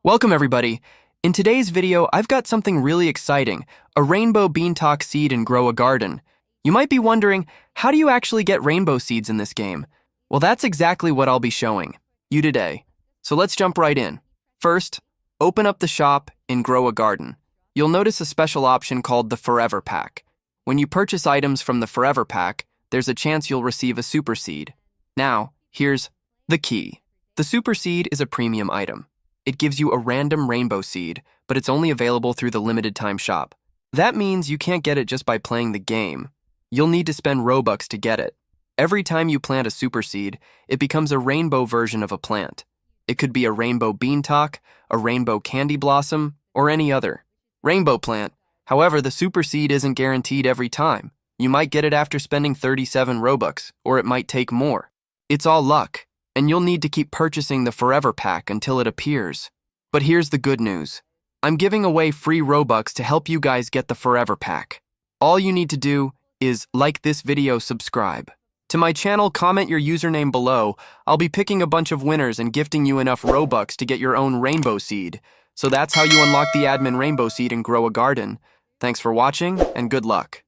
Welcome everybody. In today's video, I've got something really exciting, a rainbow beanstalk seed and grow a garden. You might be wondering, how do you actually get rainbow seeds in this game? Well, that's exactly what I'll be showing you today. So let's jump right in. First, open up the shop and grow a garden. You'll notice a special option called the Forever Pack. When you purchase items from the Forever Pack, there's a chance you'll receive a super seed. Now, here's the key. The super seed is a premium item. It gives you a random rainbow seed, but it's only available through the limited time shop. That means you can't get it just by playing the game. You'll need to spend Robux to get it. Every time you plant a super seed, it becomes a rainbow version of a plant. It could be a rainbow beanstalk, a rainbow candy blossom, or any other rainbow plant. However, the super seed isn't guaranteed every time. You might get it after spending 37 Robux, or it might take more. It's all luck. And you'll need to keep purchasing the Forever Pack until it appears. But here's the good news. I'm giving away free Robux to help you guys get the Forever Pack. All you need to do is like this video, subscribe. To my channel, comment your username below. I'll be picking a bunch of winners and gifting you enough Robux to get your own rainbow seed. So that's how you unlock the admin rainbow seed and grow a garden. Thanks for watching, and good luck.